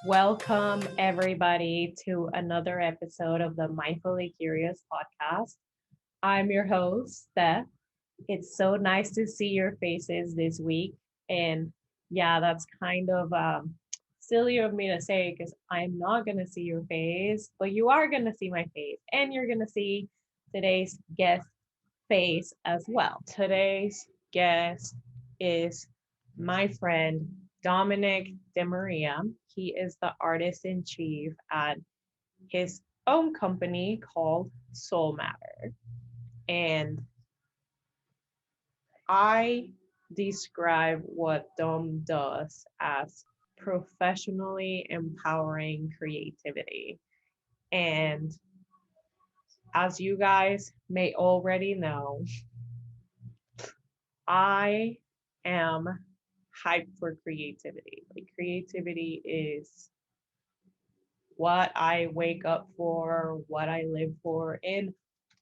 Welcome, everybody, to another episode of the Mindfully Curious podcast. I'm your host, Steph. It's so nice to see your faces this week. And yeah, that's kind of silly of me to say because I'm not going to see your face, but you are going to see my face and you're going to see today's guest face as well. Today's guest is my friend Dominic DiMaria. He is the artist in chief at his own company called Soul Matter. And I describe what Dom does as professionally empowering creativity. And as you guys may already know, I am hyped for creativity. Like, creativity is what I wake up for, what I live for, and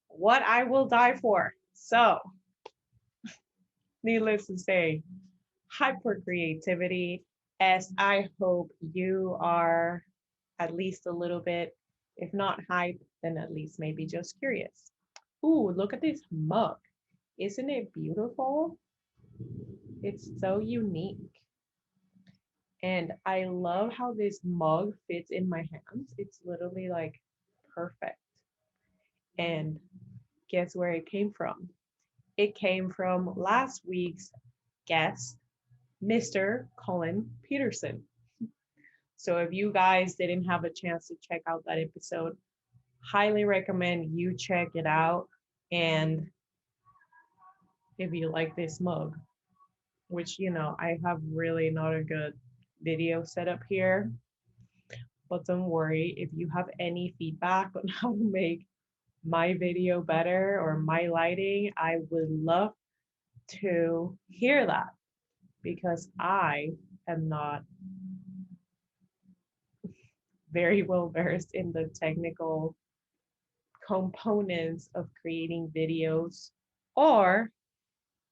what I will die for. So, needless to say, hyped for creativity, as I hope you are at least a little bit, if not hyped, then at least maybe just curious. Ooh, look at this mug. Isn't it beautiful? It's so unique. And I love how this mug fits in my hands. It's literally like perfect. And guess where it came from? It came from last week's guest, Mr. Colin Peterson. So if you guys didn't have a chance to check out that episode, highly recommend you check it out. And if you like this mug, which, I have really not a good video setup here, but don't worry, if you have any feedback on how to make my video better or my lighting, I would love to hear that because I am not very well versed in the technical components of creating videos or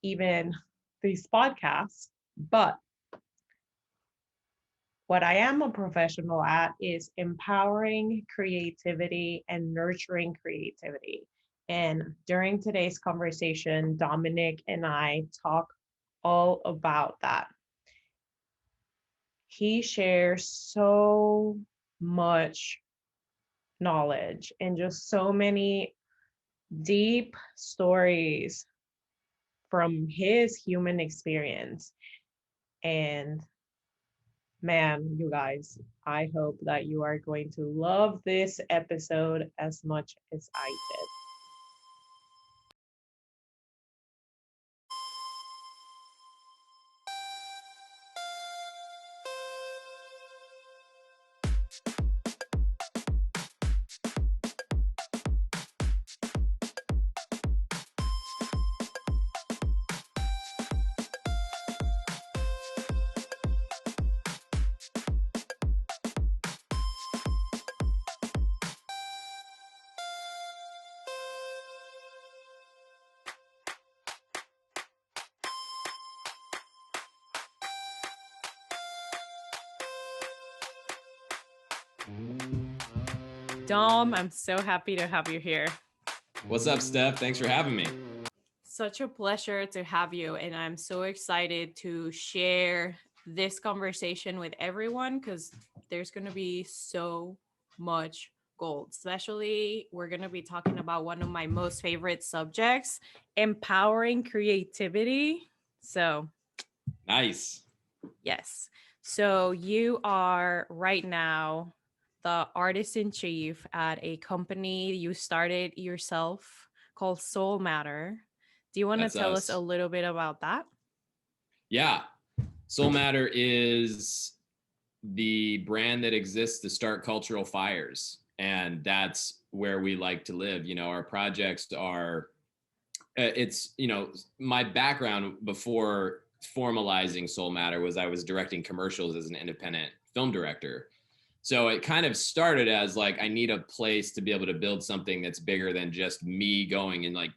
even these podcasts. But what I am a professional at is empowering creativity and nurturing creativity. And during today's conversation, Dominic and I talk all about that. He shares so much knowledge and just so many deep stories from his human experience. And man, you guys, I hope that you are going to love this episode as much as I did. Dom, I'm so happy to have you here. What's up, Steph? Thanks for having me. Such a pleasure to have you. And I'm so excited to share this conversation with everyone because there's going to be so much gold. Especially, we're going to be talking about one of my most favorite subjects, empowering creativity. So, Nice. yes. So, you are right now the artist in chief at a company you started yourself called Soul Matter. Do you want to tell us a little bit about that? Yeah. Soul Matter is the brand that exists to start cultural fires. And that's where we like to live. Our projects are, my background before formalizing Soul Matter was I was directing commercials as an independent film director. So it kind of started as like, I need a place to be able to build something that's bigger than just me going and like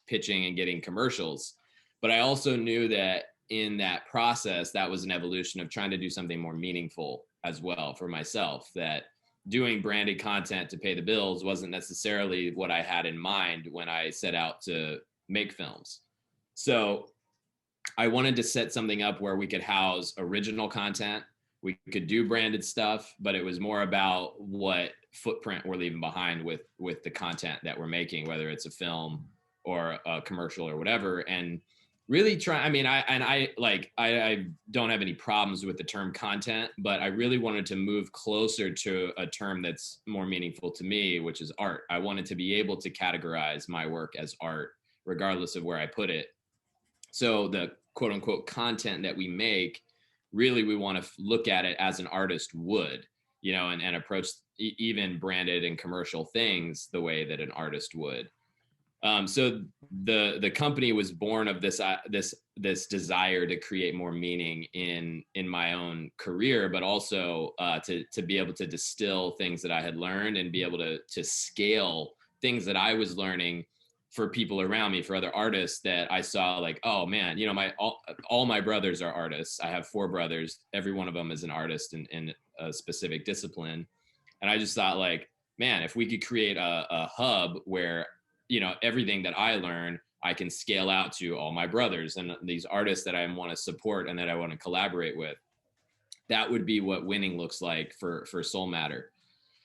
pitching and getting commercials. But I also knew that in that process, that was an evolution of trying to do something more meaningful as well for myself, that doing branded content to pay the bills wasn't necessarily what I had in mind when I set out to make films. So I wanted to set something up where we could house original content. We could do branded stuff, but it was more about what footprint we're leaving behind with the content that we're making, whether it's a film or a commercial or whatever. And really try, I mean, I don't have any problems with the term content, but I really wanted to move closer to a term that's more meaningful to me, which is art. I wanted to be able to categorize my work as art, regardless of where I put it. So the quote unquote content that we make, really, we want to look at it as an artist would, you know, and approach even branded and commercial things the way that an artist would. So the company was born of this desire to create more meaning in my own career, but also to be able to distill things that I had learned and be able to scale things that I was learning for people around me, for other artists that I saw like, oh man, you know, all my brothers are artists. I have 4 brothers. Every one of them is an artist in a specific discipline. And I just thought like, man, if we could create a hub where, you know, everything that I learn, I can scale out to all my brothers and these artists that I want to support and that I want to collaborate with, that would be what winning looks like for Soul Matter.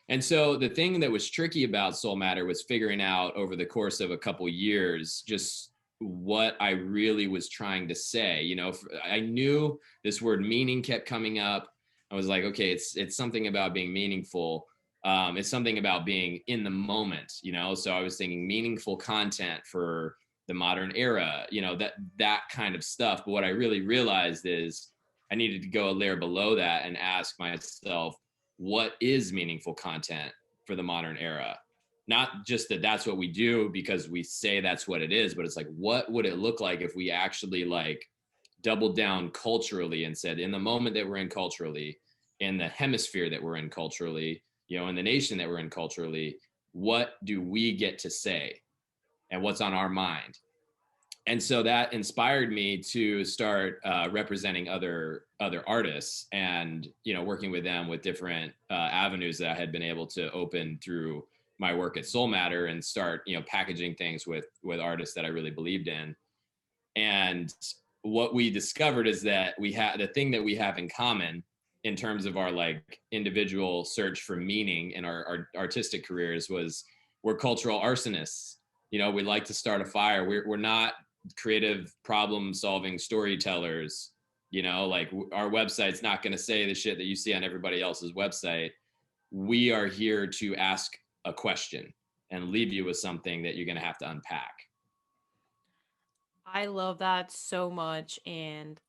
And so the thing that was tricky about Soul Matter was figuring out over the course of a couple years, just what I really was trying to say. You know, I knew this word meaning kept coming up. I was like, okay, it's something about being meaningful. It's something about being in the moment, you know? So I was thinking meaningful content for the modern era, you know, that kind of stuff. But what I really realized is I needed to go a layer below that and ask myself, what is meaningful content for the modern era? Not just that that's what we do because we say that's what it is, but it's like, what would it look like if we actually like doubled down culturally and said, in the moment that we're in culturally, in the hemisphere that we're in culturally, you know, in the nation that we're in culturally, what do we get to say and what's on our mind? And so that inspired me to start representing other artists and, you know, working with them with different avenues that I had been able to open through my work at Soul Matter and start, you know, packaging things with artists that I really believed in. And what we discovered is that the thing that we have in common in terms of our like individual search for meaning in our artistic careers was we're cultural arsonists. You know, we like to start a fire. We're not creative problem solving storytellers. You know, like our website's not going to say the shit that you see on everybody else's website. We are here to ask a question and leave you with something that you're going to have to unpack. I love that so much. And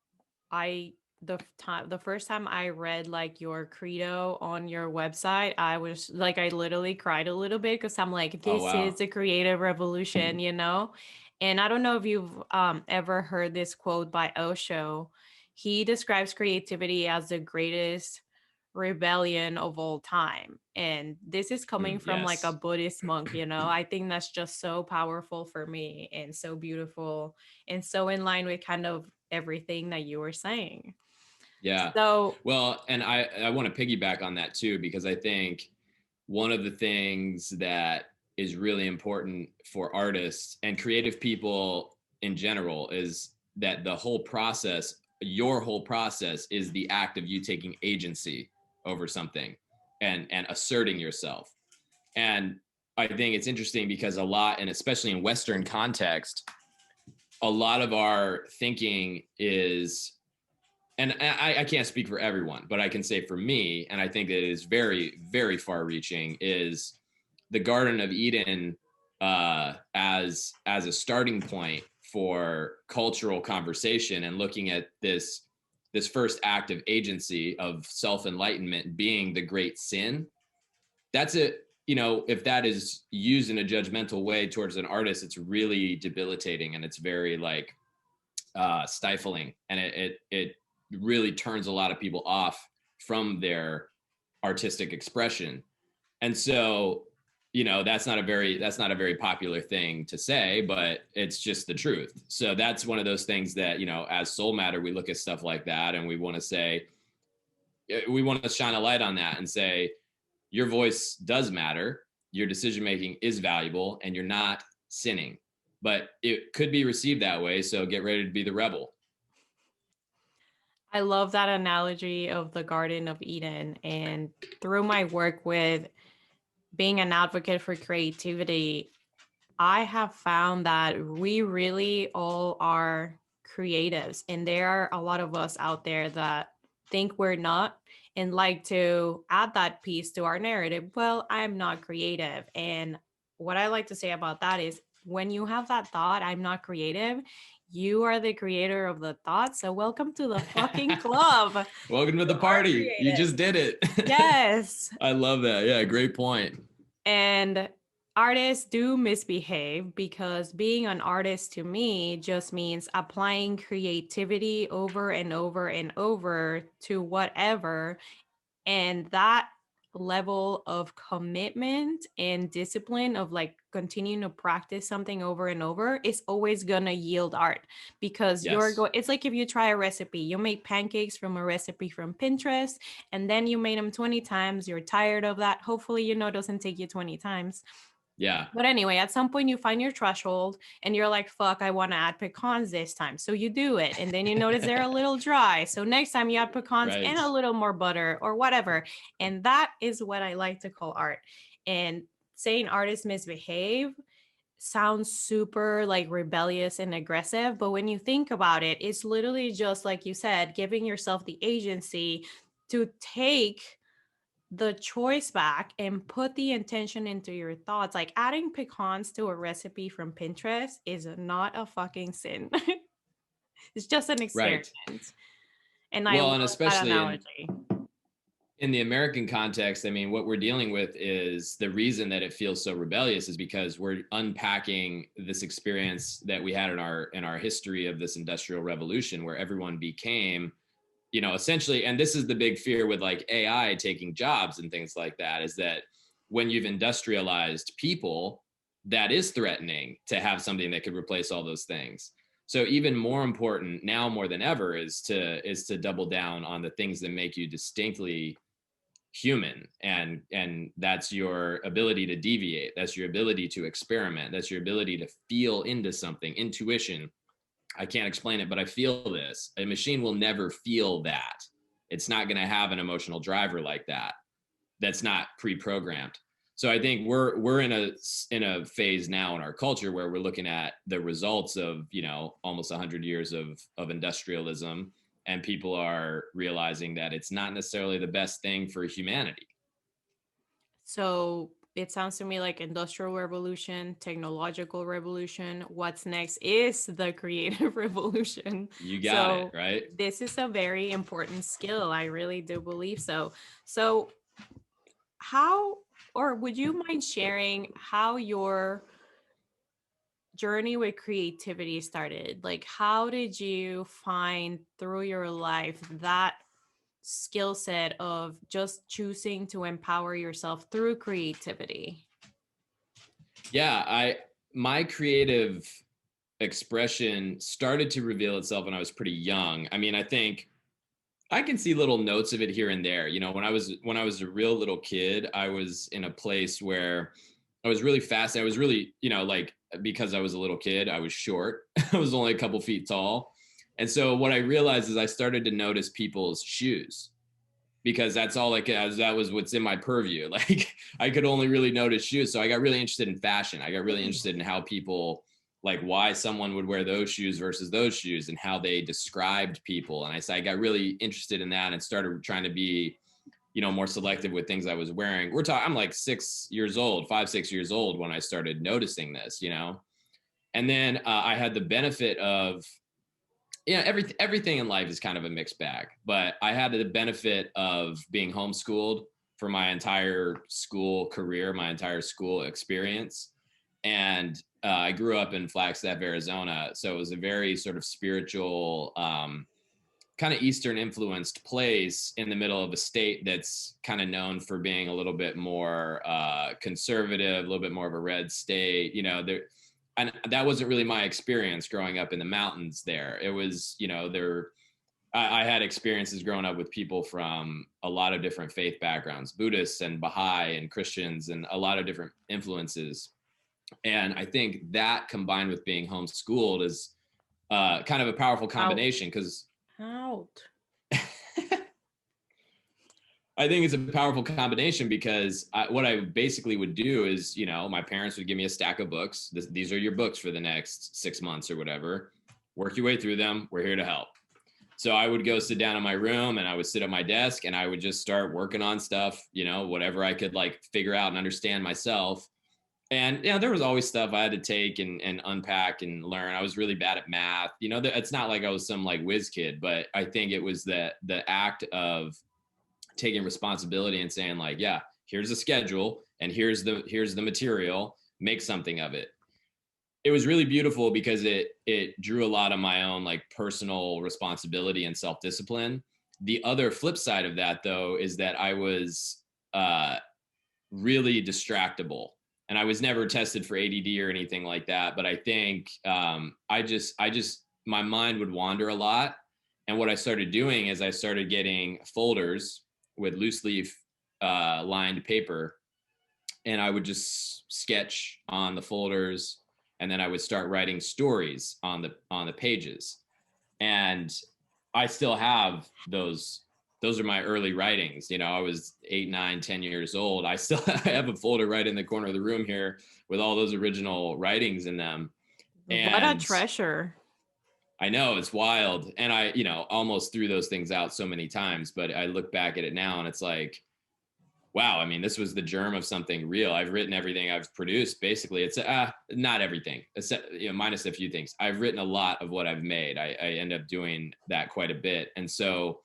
the first time I read like your credo on your website, I was like, I literally cried a little bit because I'm like, Oh, this wow. is a creative revolution, you know? And I don't know if you've ever heard this quote by Osho. He describes creativity as the greatest rebellion of all time. And this is coming from like a Yes. Buddhist monk, you know? I think that's just so powerful for me and so beautiful and so in line with kind of everything that you were saying. Yeah. So, Well, and I want to piggyback on that too, because I think one of the things that is really important for artists and creative people in general is that your whole process is the act of you taking agency over something and asserting yourself. And I think it's interesting because a lot, and especially in Western context, a lot of our thinking is, and I can't speak for everyone, but I can say for me, and I think that it is very, very far reaching, is the Garden of Eden as a starting point for cultural conversation and looking at this first act of agency of self-enlightenment being the great sin. That's it. You know, if that is used in a judgmental way towards an artist, it's really debilitating and it's very like stifling, and it really turns a lot of people off from their artistic expression. And so, you know, that's not a very popular thing to say, but it's just the truth. So that's one of those things that, you know, as Soul Matter, we look at stuff like that and we want to say, we want to shine a light on that and say, your voice does matter. Your decision-making is valuable and you're not sinning, but it could be received that way. So get ready to be the rebel. I love that analogy of the Garden of Eden. And through my work with being an advocate for creativity, I have found that we really all are creatives. And there are a lot of us out there that think we're not and like to add that piece to our narrative. Well, I'm not creative. And what I like to say about that is when you have that thought, I'm not creative, you are the creator of the thought. So welcome to the fucking club. Welcome to the party. You just did it. Yes. I love that. Yeah, great point. And artists do misbehave because being an artist to me just means applying creativity over and over and over to whatever. And that level of commitment and discipline of like continuing to practice something over and over is always gonna yield art, because it's like if you try a recipe, you make pancakes from a recipe from Pinterest and then you made them 20 times, you're tired of that, hopefully it doesn't take you 20 times. Yeah. But anyway, at some point you find your threshold and you're like, fuck, I want to add pecans this time. So you do it. And then you notice they're a little dry. So next time you add pecans and a little more butter or whatever. And that is what I like to call art. And saying artists misbehave sounds super like rebellious and aggressive. But when you think about it, it's literally just like you said, giving yourself the agency to take the choice back and put the intention into your thoughts. Like adding pecans to a recipe from Pinterest is not a fucking sin. It's just an experiment. Right. And I love especially that analogy. In the American context, I mean, what we're dealing with is the reason that it feels so rebellious is because we're unpacking this experience that we had in our history of this industrial revolution, where everyone became, essentially, and this is the big fear with like AI taking jobs and things like that, is that when you've industrialized people, that is threatening to have something that could replace all those things. So even more important now more than ever is to double down on the things that make you distinctly human. And that's your ability to deviate. That's your ability to experiment. That's your ability to feel into something, intuition. I can't explain it, but I feel this. A machine will never feel that. It's not going to have an emotional driver like that. That's not pre-programmed. So I think we're in a phase now in our culture where we're looking at the results of, almost 100 years of industrialism, and people are realizing that it's not necessarily the best thing for humanity. So it sounds to me like industrial revolution, technological revolution. What's next is the creative revolution. You got it, right? This is a very important skill. I really do believe so. So how, or would you mind sharing how your journey with creativity started? Like, how did you find through your life that skill set of just choosing to empower yourself through creativity? Yeah, my creative expression started to reveal itself when I was pretty young. I mean, I think I can see little notes of it here and there. When I was a real little kid, I was in a place where I was really fast. I was really, because I was a little kid, I was short. I was only a couple feet tall. And so what I realized is I started to notice people's shoes, because that's all that was what's in my purview. Like I could only really notice shoes. So I got really interested in fashion. I got really interested in how people, like why someone would wear those shoes versus those shoes and how they described people. And I got really interested in that and started trying to be, more selective with things I was wearing. I'm like 6 years old, 5, 6 years old when I started noticing this, and then I had the benefit of, everything in life is kind of a mixed bag, but I had the benefit of being homeschooled for my entire school career, my entire school experience. And I grew up in Flagstaff, Arizona. So it was a very sort of spiritual, kind of Eastern influenced place in the middle of a state that's kind of known for being a little bit more conservative, a little bit more of a red state, and that wasn't really my experience growing up in the mountains there. It was, I had experiences growing up with people from a lot of different faith backgrounds, Buddhists and Baha'i and Christians, and a lot of different influences. And I think that combined with being homeschooled is kind of a powerful combination, because I think it's a powerful combination because what I basically would do is, my parents would give me a stack of books. These are your books for the next 6 months or whatever. Work your way through them. We're here to help. So I would go sit down in my room and I would sit at my desk and I would just start working on stuff, whatever I could like figure out and understand myself. And there was always stuff I had to take and unpack and learn. I was really bad at math. It's not like I was some like whiz kid, but I think it was the act of taking responsibility and saying like, yeah, here's the schedule and here's the material, make something of it. It was really beautiful because it drew a lot of my own like personal responsibility and self-discipline. The other flip side of that though, is that I was really distractible, and I was never tested for ADD or anything like that. But I think my mind would wander a lot. And what I started doing is I started getting folders with loose leaf lined paper, and I would just sketch on the folders, and then I would start writing stories on the pages. And I still have those are my early writings. I was 8, 9, 10 years old. I have a folder right in the corner of the room here with all those original writings in them. And what a treasure. I know, it's wild. And I, almost threw those things out so many times, but I look back at it now and it's like, wow, I mean, this was the germ of something real. I've written everything I've produced. Basically, it's not everything, minus a few things. I've written a lot of what I've made. I end up doing that quite a bit. And so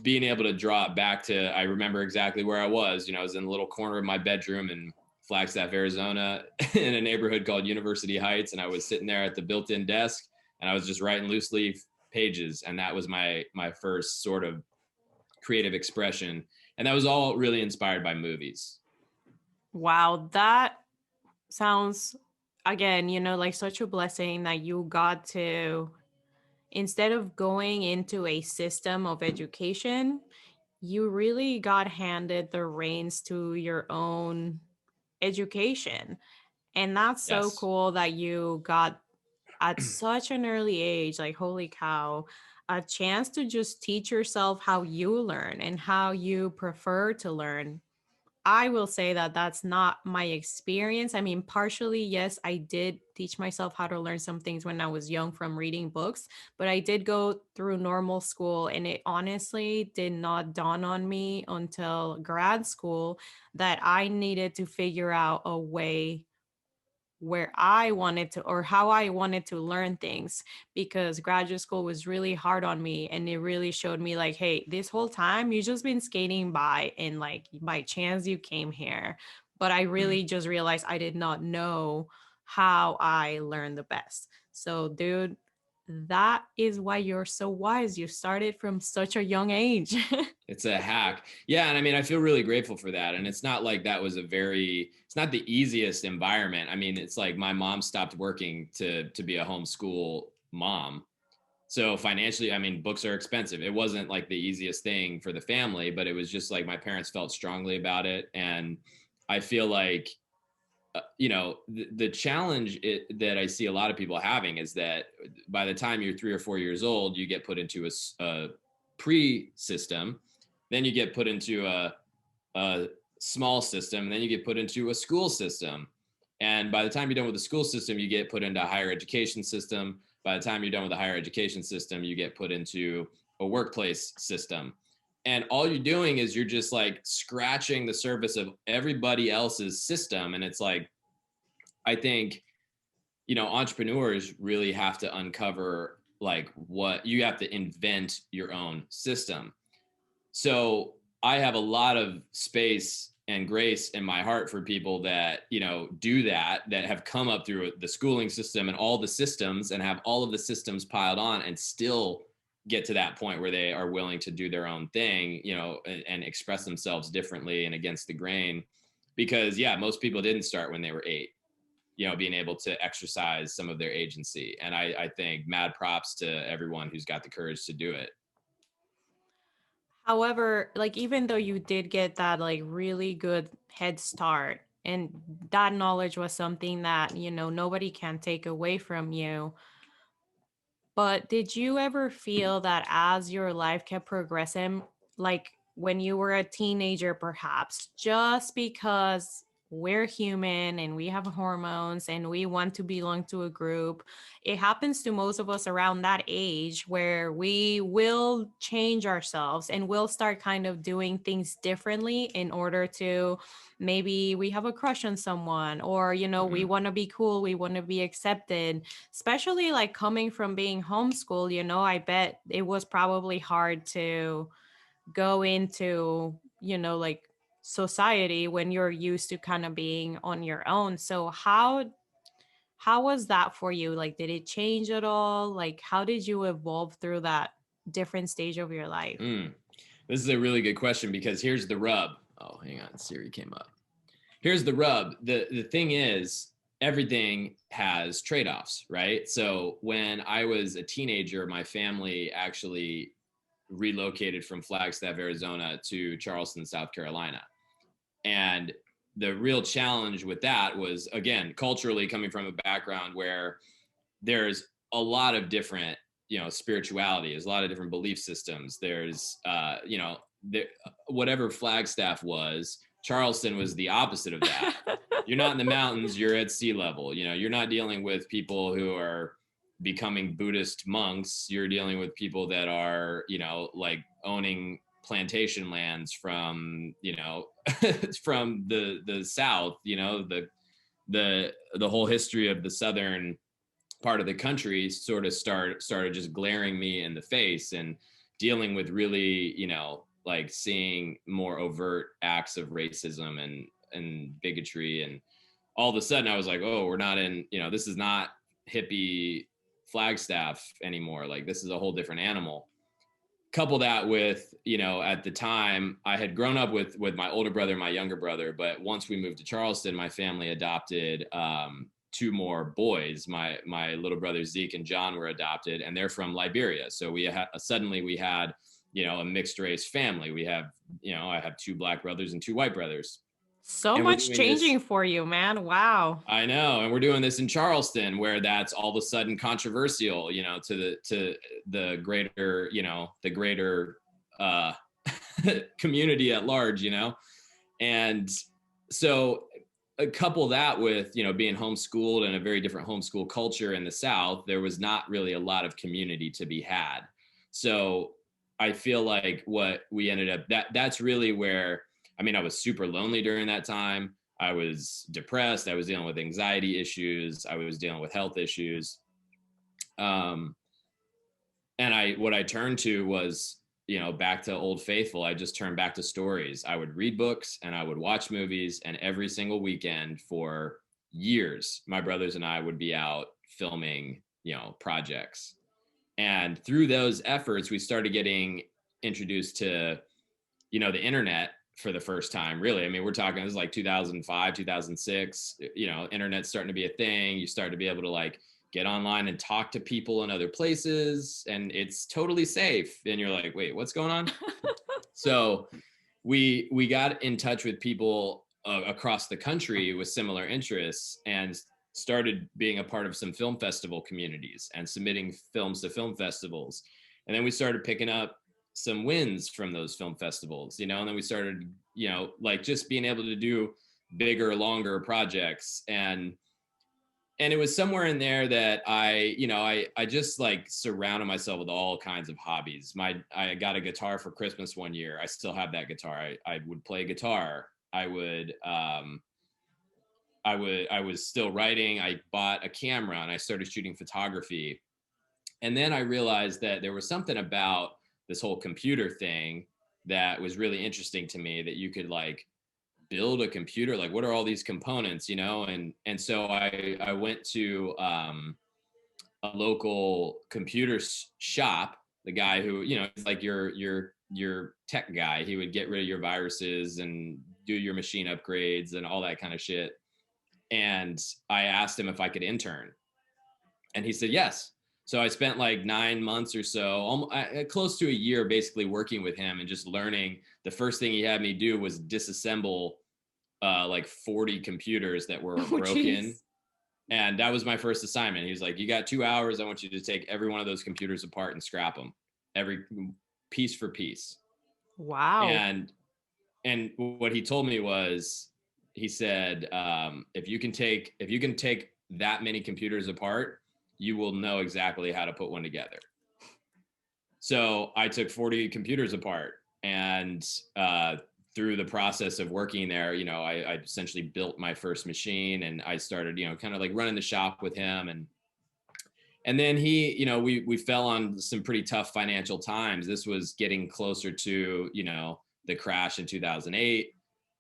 being able to draw it back to, I remember exactly where I was. I was in the little corner of my bedroom in Flagstaff, Arizona, in a neighborhood called University Heights. And I was sitting there at the built-in desk and I was just writing loose leaf pages. And that was my first sort of creative expression. And that was all really inspired by movies. Wow, that sounds, again, like such a blessing that you got to, instead of going into a system of education, you really got handed the reins to your own education. And that's so Yes. cool that you got at such an early age, like, holy cow, a chance to just teach yourself how you learn and how you prefer to learn. I will say that that's not my experience. I mean, partially, yes, I did teach myself how to learn some things when I was young from reading books, but I did go through normal school, and it honestly did not dawn on me until grad school that I needed to figure out a way where I wanted to, or how I wanted to learn things, because graduate school was really hard on me, and it really showed me like, hey, this whole time you just been skating by, and like by chance you came here. But I really just realized I did not know how I learned the best. So dude, that is why you're so wise. You started from such a young age. It's a hack. Yeah. And I mean, I feel really grateful for that. And it's not like that was it's not the easiest environment. I mean, it's like my mom stopped working to be a homeschool mom. So financially, I mean, books are expensive. It wasn't like the easiest thing for the family, but it was just like my parents felt strongly about it. And I feel like, the challenge that I see a lot of people having is that by the time you're 3 or 4 years old, you get put into a pre-system, then you get put into a small system, and then you get put into a school system. And by the time you're done with the school system, you get put into a higher education system. By the time you're done with the higher education system, you get put into a workplace system. And all you're doing is you're just like scratching the surface of everybody else's system. And it's like, I think, entrepreneurs really have to uncover like what you have to invent your own system. So I have a lot of space and grace in my heart for people that, do that have come up through the schooling system and all the systems and have all of the systems piled on and still get to that point where they are willing to do their own thing, and express themselves differently and against the grain. Because most people didn't start when they were 8. being able to exercise some of their agency. And I think mad props to everyone who's got the courage to do it. However, like even though you did get that like really good head start, and that knowledge was something that, nobody can take away from you, but did you ever feel that as your life kept progressing, like when you were a teenager, perhaps, just because we're human and we have hormones and we want to belong to a group, it happens to most of us around that age where we will change ourselves and we'll start kind of doing things differently in order to, maybe we have a crush on someone, or, we want to be cool, we want to be accepted, especially like coming from being homeschooled. I bet it was probably hard to go into, like society when you're used to kind of being on your own. So how was that for you? Like, did it change at all? Like, how did you evolve through that different stage of your life? This is a really good question, because here's the rub. Oh, hang on, Siri came up. Here's the rub. The thing is, everything has trade-offs, right? So when I was a teenager, my family actually relocated from Flagstaff, Arizona to Charleston, South Carolina. And the real challenge with that was, again, culturally coming from a background where there's a lot of different, spirituality, there's a lot of different belief systems. There's, whatever Flagstaff was, Charleston was the opposite of that. You're not in the mountains, you're at sea level. You're not dealing with people who are becoming Buddhist monks. You're dealing with people that are, like owning plantation lands from, from the South, the whole history of the Southern part of the country sort of started just glaring me in the face, and dealing with really, like seeing more overt acts of racism and bigotry. And all of a sudden I was like, oh, we're not in, this is not hippie Flagstaff anymore. Like, this is a whole different animal. Couple that with, at the time I had grown up with my older brother and my younger brother, but once we moved to Charleston, my family adopted two more boys. My little brothers Zeke and John were adopted, and they're from Liberia. So we suddenly we had, a mixed race family. We have, I have two black brothers and two white brothers. So And much changing for you, man. Wow. I know. And we're doing this in Charleston, where that's all of a sudden controversial, to the greater, the greater community at large, And so couple that with, being homeschooled and a very different homeschool culture in the South, there was not really a lot of community to be had. So I feel like what we ended up, that's really where, I was super lonely during that time. I was depressed. I was dealing with anxiety issues. I was dealing with health issues. And what I turned to was, back to Old Faithful. I just turned back to stories. I would read books and I would watch movies, and every single weekend for years, my brothers and I would be out filming, projects. And through those efforts, we started getting introduced to, the internet for the first time, really. We're talking, this is like 2005, 2006, internet's starting to be a thing. You start to be able to like get online and talk to people in other places, and it's totally safe. And you're like, wait, what's going on? So we got in touch with people across the country with similar interests, and started being a part of some film festival communities and submitting films to film festivals. And then we started picking up some wins from those film festivals, and then we started, like just being able to do bigger, longer projects. And it was somewhere in there that I just like surrounded myself with all kinds of hobbies. I got a guitar for Christmas one year. I still have that guitar. I would play guitar. I was still writing. I bought a camera and I started shooting photography. And then I realized that there was something about this whole computer thing that was really interesting to me, that you could like build a computer, like what are all these components, and so I went to a local computer shop. The guy who, is like your tech guy. He would get rid of your viruses and do your machine upgrades and all that kind of shit. And I asked him if I could intern, and he said yes. So I spent like 9 months or so, close to a year, basically working with him and just learning. The first thing he had me do was disassemble like 40 computers that were broken. Geez. And that was my first assignment. He was like, you got 2 hours. I want you to take every one of those computers apart and scrap them, every piece for piece. Wow. And what he told me was, he said, if you can take that many computers apart, you will know exactly how to put one together. So I took 40 computers apart, and through the process of working there, I essentially built my first machine, and I started, kind of like running the shop with him. And then he, we fell on some pretty tough financial times. This was getting closer to, the crash in 2008.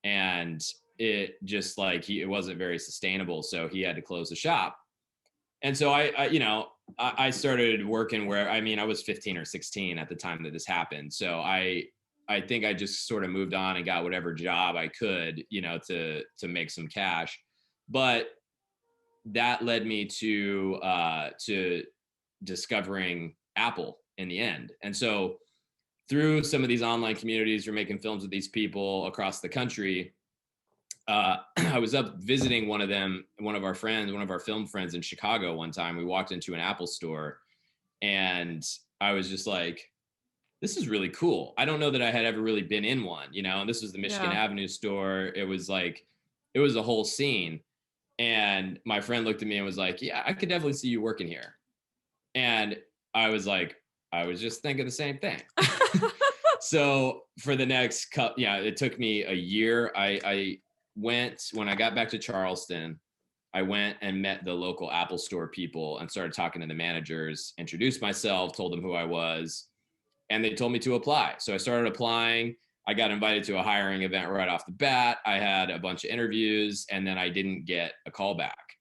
And it just like, it wasn't very sustainable. So he had to close the shop. And so I started working where, I was 15 or 16 at the time that this happened. So I think I just sort of moved on and got whatever job I could, to make some cash. But that led me to discovering Apple in the end. And so through some of these online communities, you're making films with these people across the country. I was up visiting one of our film friends in Chicago one time. We walked into an Apple store, and I was just like, this is really cool. I don't know that I had ever really been in one, and this was the Michigan Avenue store. It was a whole scene. And my friend looked at me and was like, yeah, I could definitely see you working here. And I was like, I was just thinking the same thing. So for the next it took me a year. I went, when I got back to Charleston, I went and met the local Apple store people and started talking to the managers, introduced myself, told them who I was, and they told me to apply. So I started applying. I got invited to a hiring event right off the bat. I had a bunch of interviews, and then I didn't get a call back.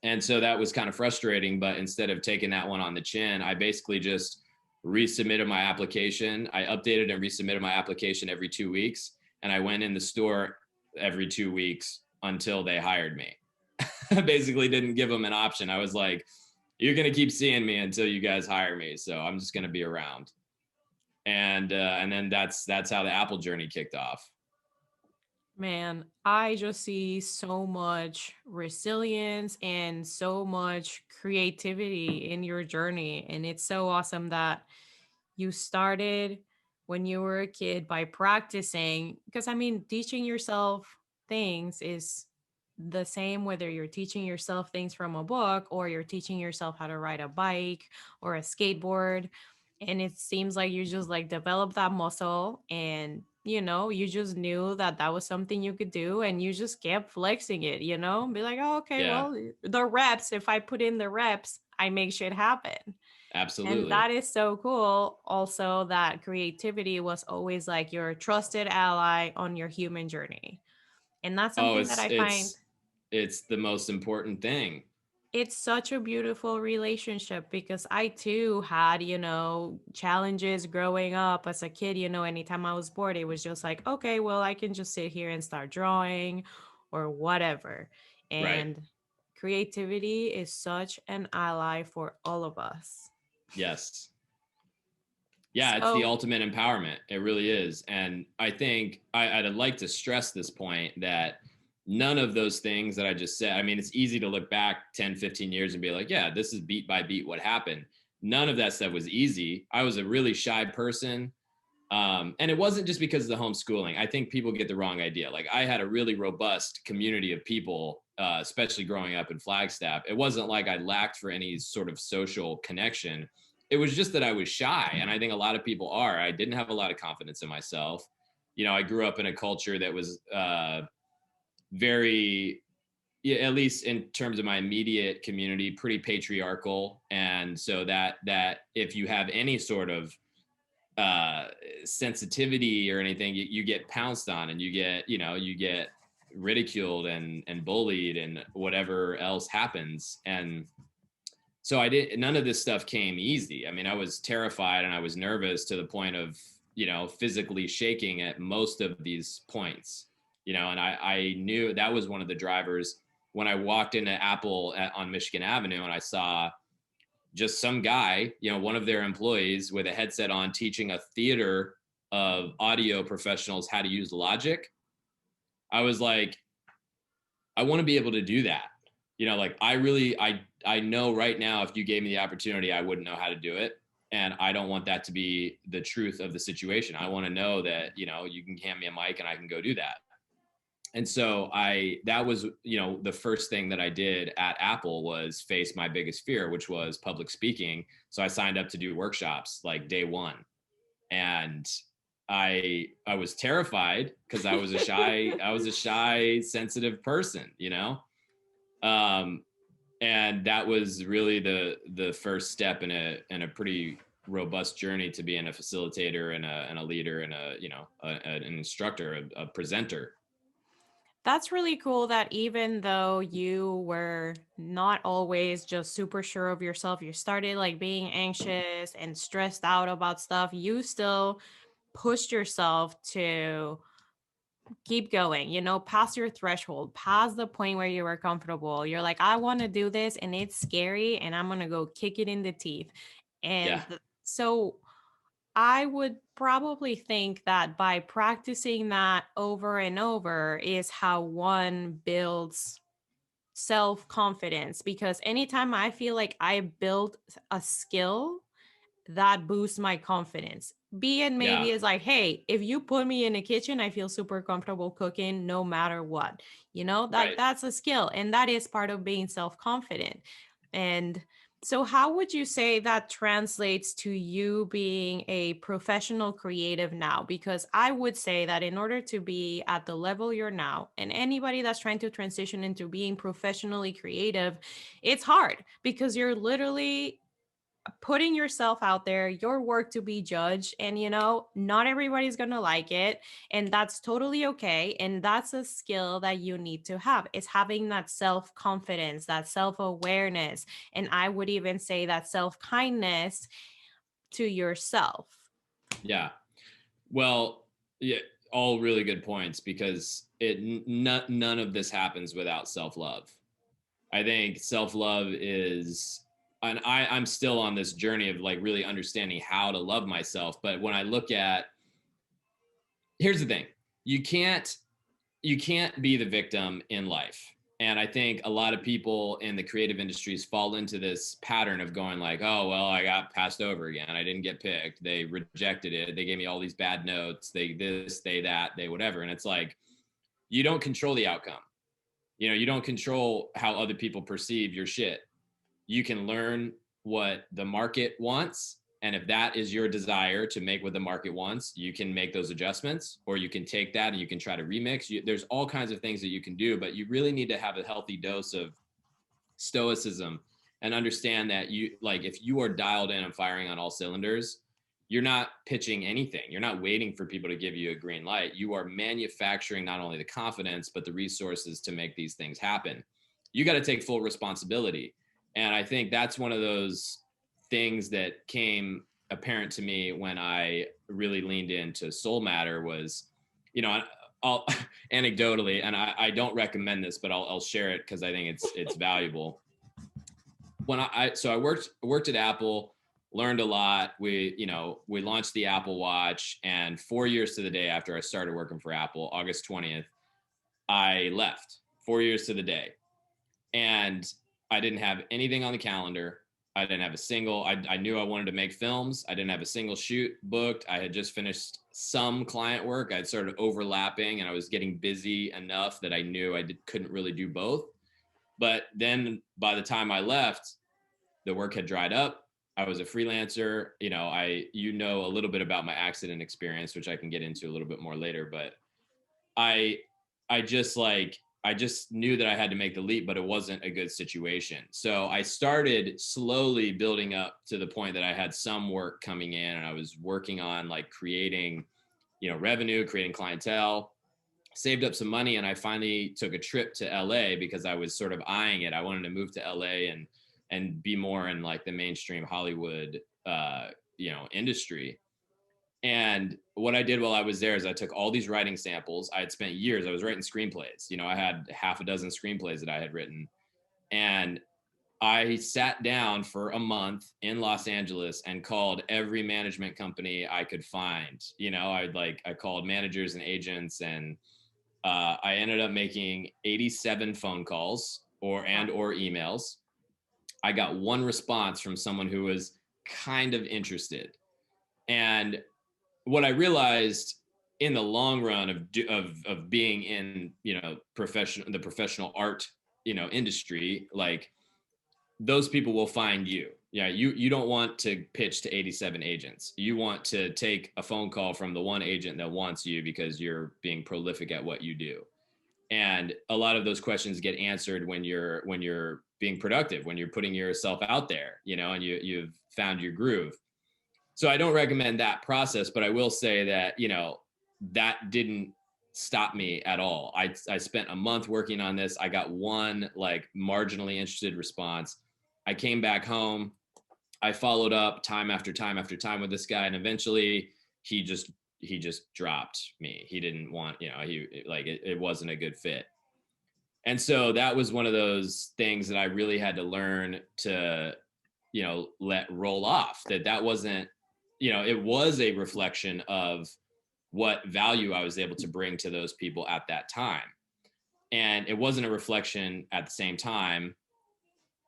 And so that was kind of frustrating, but instead of taking that one on the chin, I basically just resubmitted my application. I updated and resubmitted my application every 2 weeks. And I went in the store every 2 weeks until they hired me. I basically didn't give them an option. I was like, you're going to keep seeing me until you guys hire me. So I'm just going to be around. And then that's how the Apple journey kicked off. Man, I just see so much resilience and so much creativity in your journey. And it's so awesome that you started when you were a kid by practicing. Because teaching yourself things is the same whether you're teaching yourself things from a book or you're teaching yourself how to ride a bike or a skateboard. And it seems like you just like develop that muscle, and you just knew that that was something you could do, and you just kept flexing it, be like, oh, okay, well, the reps, if I put in the reps, I make shit happen. Absolutely. And that is so cool. Also, that creativity was always like your trusted ally on your human journey. And that's something that I find it's the most important thing. It's such a beautiful relationship, because I too had, challenges growing up as a kid. Anytime I was bored, it was just like, okay, well, I can just sit here and start drawing or whatever. And creativity is such an ally for all of us. Yes. Yeah, it's the ultimate empowerment. It really is. And I think I'd like to stress this point that none of those things that I just said, it's easy to look back 10, 15 years and be like, yeah, this is beat by beat what happened. None of that stuff was easy. I was a really shy person. And it wasn't just because of the homeschooling. I think people get the wrong idea. Like, I had a really robust community of people, especially growing up in Flagstaff. It wasn't like I lacked for any sort of social connection. It was just that I was shy. And I think a lot of people are. I didn't have a lot of confidence in myself. I grew up in a culture that was, very, at least in terms of my immediate community, pretty patriarchal. And so that if you have any sort of sensitivity or anything, you get pounced on, and you get ridiculed and bullied and whatever else happens. And so none of this stuff came easy. I was terrified, and I was nervous to the point of, physically shaking at most of these points. And I knew that was one of the drivers when I walked into Apple on Michigan Avenue and I saw just some guy, you know, one of their employees with a headset on teaching a theater of audio professionals how to use Logic, I was like, I want to be able to do that. You know, like I know right now, if you gave me the opportunity, I wouldn't know how to do it. And I don't want that to be the truth of the situation. I want to know that, you know, you can hand me a mic and I can go do that. And so that was, you know, the first thing that I did at Apple was face my biggest fear, which was public speaking. So I signed up to do workshops like day one. And I was terrified because I was a shy, sensitive person, you know? And that was really the first step in a pretty robust journey to being a facilitator and a leader and an instructor, a presenter. That's really cool that even though you were not always just super sure of yourself, you started like being anxious and stressed out about stuff, you still pushed yourself to keep going, you know, past your threshold, past the point where you were comfortable. You're like, I want to do this and it's scary and I'm going to go kick it in the teeth. And Yeah. so I would probably think that by practicing that over and over is how one builds self confidence. Because anytime I feel like I build a skill, that boosts my confidence. Be it Yeah. maybe it's like, hey, if you put me in a kitchen, I feel super comfortable cooking no matter what. You know, Right. that's a skill. And that is part of being self-confident. And so how would you say that translates to you being a professional creative now? Because I would say that in order to be at the level you're now, and anybody that's trying to transition into being professionally creative, it's hard because you're literally putting yourself out there, your work to be judged, and you know, not everybody's going to like it, and that's totally okay, and that's a skill that you need to have. It's having that self-confidence, that self-awareness, and I would even say that self-kindness to yourself. Yeah. Well, yeah, all really good points because none of this happens without self-love. I think self-love is, and I'm still on this journey of like really understanding how to love myself. But when I look at, here's the thing, you can't be the victim in life. And I think a lot of people in the creative industries fall into this pattern of going like, oh, well, I got passed over again. I didn't get picked. They rejected it. They gave me all these bad notes. They this, they that, they whatever. And it's like, you don't control the outcome. You know, you don't control how other people perceive your shit. You can learn what the market wants. And if that is your desire to make what the market wants, you can make those adjustments, or you can take that and you can try to remix. There's all kinds of things that you can do, but you really need to have a healthy dose of stoicism and understand that you, like, if you are dialed in and firing on all cylinders, you're not pitching anything. You're not waiting for people to give you a green light. You are manufacturing not only the confidence, but the resources to make these things happen. You got to take full responsibility. And I think that's one of those things that came apparent to me when I really leaned into Soul Matter was, you know, I'll anecdotally, and I don't recommend this, but I'll share it because I think it's valuable. When I worked at Apple, learned a lot. We launched the Apple Watch, and 4 years to the day after I started working for Apple, August 20th, I left. 4 years to the day. And I didn't have anything on the calendar. I didn't have a single, I knew I wanted to make films. I didn't have a single shoot booked. I had just finished some client work. I'd started overlapping and I was getting busy enough that I knew couldn't really do both. But then by the time I left, the work had dried up. I was a freelancer. You know, a little bit about my accident experience, which I can get into a little bit more later, but I just knew that I had to make the leap, but it wasn't a good situation. So I started slowly building up to the point that I had some work coming in, and I was working on like creating, revenue, creating clientele, saved up some money. And I finally took a trip to LA because I was sort of eyeing it. I wanted to move to LA and be more in like the mainstream Hollywood, industry. And what I did while I was there is I took all these writing samples. I had spent years, I was writing screenplays. You know, I had half a dozen screenplays that I had written. And I sat down for a month in Los Angeles and called every management company I could find. You know, I called managers and agents, and I ended up making 87 phone calls or emails. I got one response from someone who was kind of interested. And what I realized in the long run of being in, you know, the professional art, you know, industry, like, those people will find you. Yeah, you don't want to pitch to 87 agents. You want to take a phone call from the one agent that wants you because you're being prolific at what you do. And a lot of those questions get answered when you're being productive, when you're putting yourself out there, you know, and you've found your groove. So I don't recommend that process, but I will say that, you know, that didn't stop me at all. I spent a month working on this. I got one like marginally interested response. I came back home. I followed up time after time after time with this guy, and eventually he just dropped me. He didn't want, you know, it wasn't a good fit. And so that was one of those things that I really had to learn to, you know, let roll off. That wasn't, you know, it was a reflection of what value I was able to bring to those people at that time. And it wasn't a reflection at the same time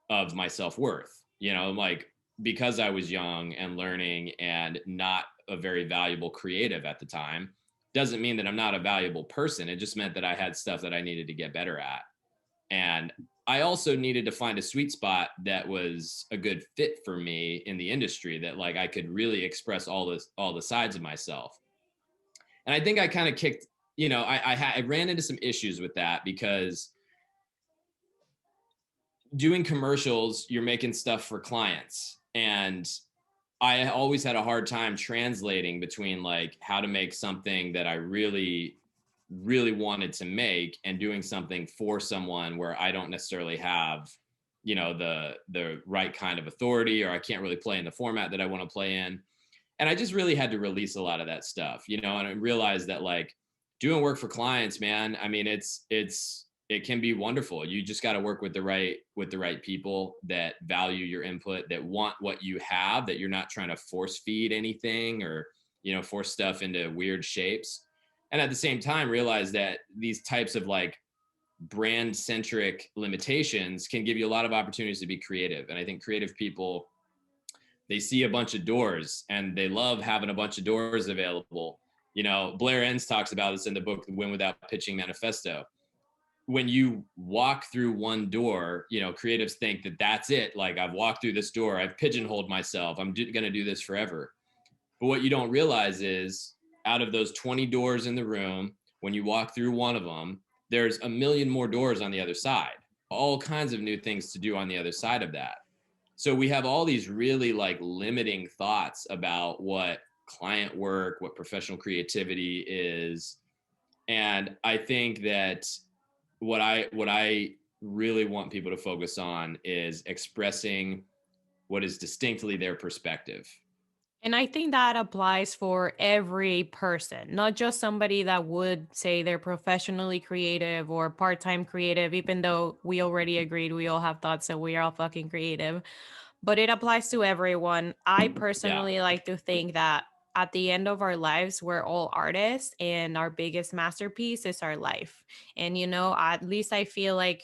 of my self-worth, you know, like, because I was young and learning and not a very valuable creative at the time, doesn't mean that I'm not a valuable person. It just meant that I had stuff that I needed to get better at. And I also needed to find a sweet spot that was a good fit for me in the industry, that like I could really express all the sides of myself. And I think I kind of kicked, you know, I ran into some issues with that, because doing commercials, you're making stuff for clients. And I always had a hard time translating between like how to make something that I really, really wanted to make and doing something for someone where I don't necessarily have, you know, the right kind of authority, or I can't really play in the format that I want to play in. And I just really had to release a lot of that stuff, you know, and I realized that like doing work for clients, man, I mean, it can be wonderful. You just got to work with the right people that value your input, that want what you have, that you're not trying to force feed anything or, you know, force stuff into weird shapes. And at the same time, realize that these types of like brand centric limitations can give you a lot of opportunities to be creative. And I think creative people, they see a bunch of doors and they love having a bunch of doors available. You know, Blair Enns talks about this in the book, The Win Without Pitching Manifesto. When you walk through one door, you know, creatives think that that's it. Like, I've walked through this door, I've pigeonholed myself, I'm going to do this forever. But what you don't realize is, out of those 20 doors in the room, when you walk through one of them, there's a million more doors on the other side, all kinds of new things to do on the other side of that. So we have all these really like limiting thoughts about what client work, what professional creativity is. And I think that what I really want people to focus on is expressing what is distinctly their perspective. And I think that applies for every person, not just somebody that would say they're professionally creative or part-time creative, even though we already agreed we all have thoughts that we are all fucking creative. But it applies to everyone. I personally like to think that at the end of our lives, we're all artists, and our biggest masterpiece is our life. And, you know, at least I feel like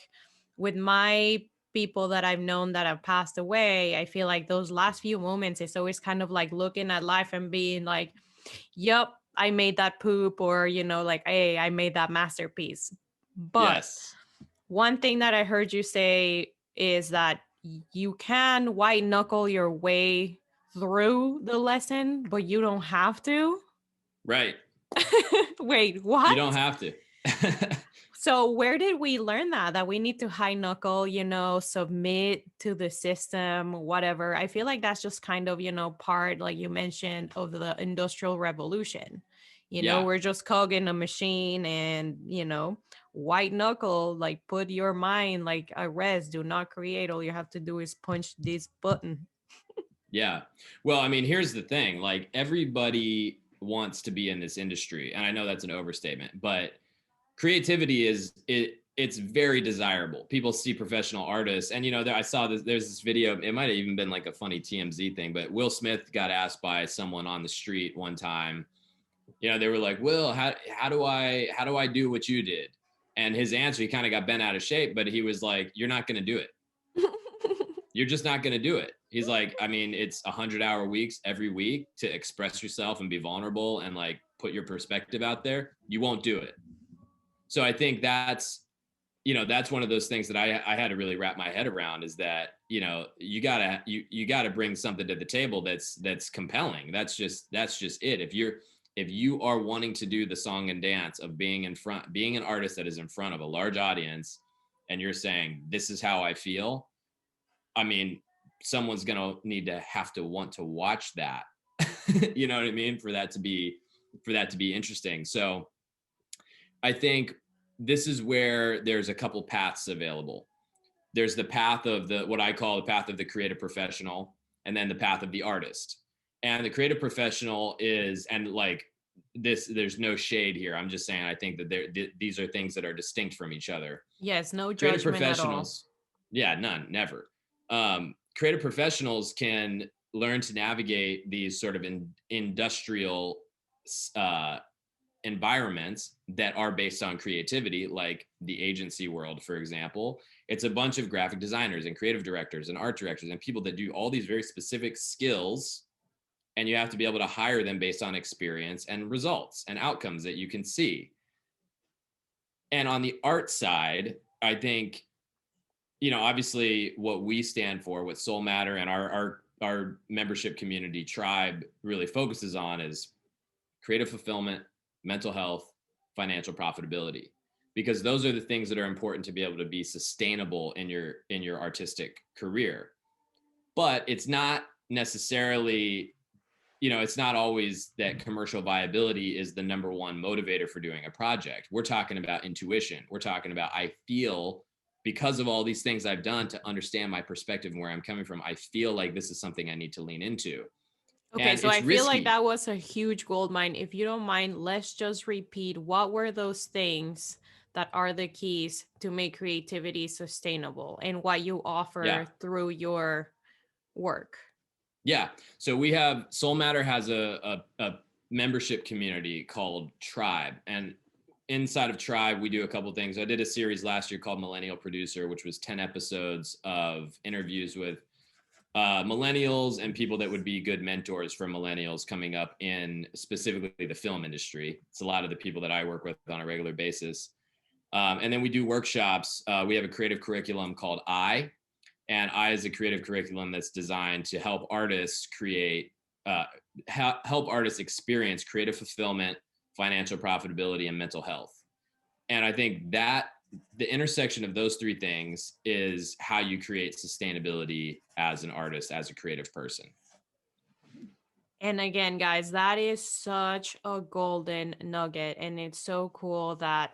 with my people that I've known that have passed away, I feel like those last few moments, it's always kind of like looking at life and being like, yep, I made that poop, or, you know, like, hey, I made that masterpiece. But one thing that I heard you say is that you can white knuckle your way through the lesson, but you don't have to. Right. Wait, what? You don't have to. So where did we learn that we need to high knuckle, you know, submit to the system, whatever? I feel like that's just kind of, you know, part, like you mentioned, of the Industrial Revolution. You know, we're just cogging a machine, and, you know, white knuckle, like put your mind like at rest, do not create. All you have to do is punch this button. Yeah. Well, I mean, here's the thing, like everybody wants to be in this industry. And I know that's an overstatement, but creativity it's very desirable. People see professional artists, and I saw there's this video. It might have even been like a funny TMZ thing, but Will Smith got asked by someone on the street one time. They were like, Will, how do I do what you did? And his answer, he kind of got bent out of shape, but he was like, you're not going to do it. You're just not going to do it. He's like, I mean, it's 100-hour weeks every week to express yourself and be vulnerable and like put your perspective out there. You won't do it. So I think that's one of those things that I had to really wrap my head around, is that, you gotta bring something to the table that's compelling. That's just it. If you are wanting to do the song and dance of being an artist that is in front of a large audience, and you're saying, this is how I feel, I mean, someone's gonna have to want to watch that. You know what I mean? For that to be interesting. So I think this is where there's a couple paths available. There's the path of what I call the path of the creative professional, and then the path of the artist. And the creative professional is, and like this, there's no shade here. I'm just saying, I think that these are things that are distinct from each other. Yes, no Creative judgment at all. professionals, yeah, none, never. Creative professionals can learn to navigate these sort of industrial environments that are based on creativity, like the agency world, for example. It's a bunch of graphic designers and creative directors and art directors and people that do all these very specific skills, and you have to be able to hire them based on experience and results and outcomes that you can see. And on the art side, I think, obviously what we stand for, what Soul Matter and our membership community tribe really focuses on, is creative fulfillment, mental health, financial profitability, because those are the things that are important to be able to be sustainable in your artistic career. But it's not necessarily, it's not always that commercial viability is the number one motivator for doing a project. We're talking about intuition. We're talking about, I feel, because of all these things I've done to understand my perspective and where I'm coming from, I feel like this is something I need to lean into. Okay, And so I feel risky. like that was a huge gold mine. If you don't mind, let's just repeat, what were those things that are the keys to make creativity sustainable, and what you offer through your work? Yeah. So we have, Soul Matter has a membership community called Tribe. And inside of Tribe, we do a couple things. I did a series last year called Millennial Producer, which was 10 episodes of interviews with millennials and people that would be good mentors for millennials coming up in specifically the film industry. It's a lot of the people that I work with on a regular basis. And then we do workshops. We have a creative curriculum called I, and I is a creative curriculum that's designed to help artists help artists experience creative fulfillment, financial profitability, and mental health. And I think that the intersection of those three things is how you create sustainability as an artist, as a creative person. And again, guys, that is such a golden nugget. And it's so cool that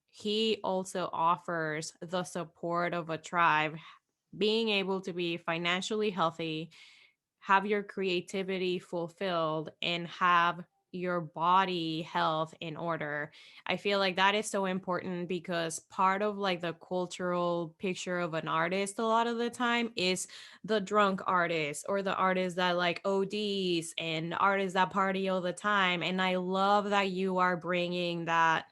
he also offers the support of a tribe, being able to be financially healthy, have your creativity fulfilled, and have your body health in order. I feel like that is so important, because part of like the cultural picture of an artist a lot of the time is the drunk artist, or the artist that like ODs, and artists that party all the time. And I love that you are bringing that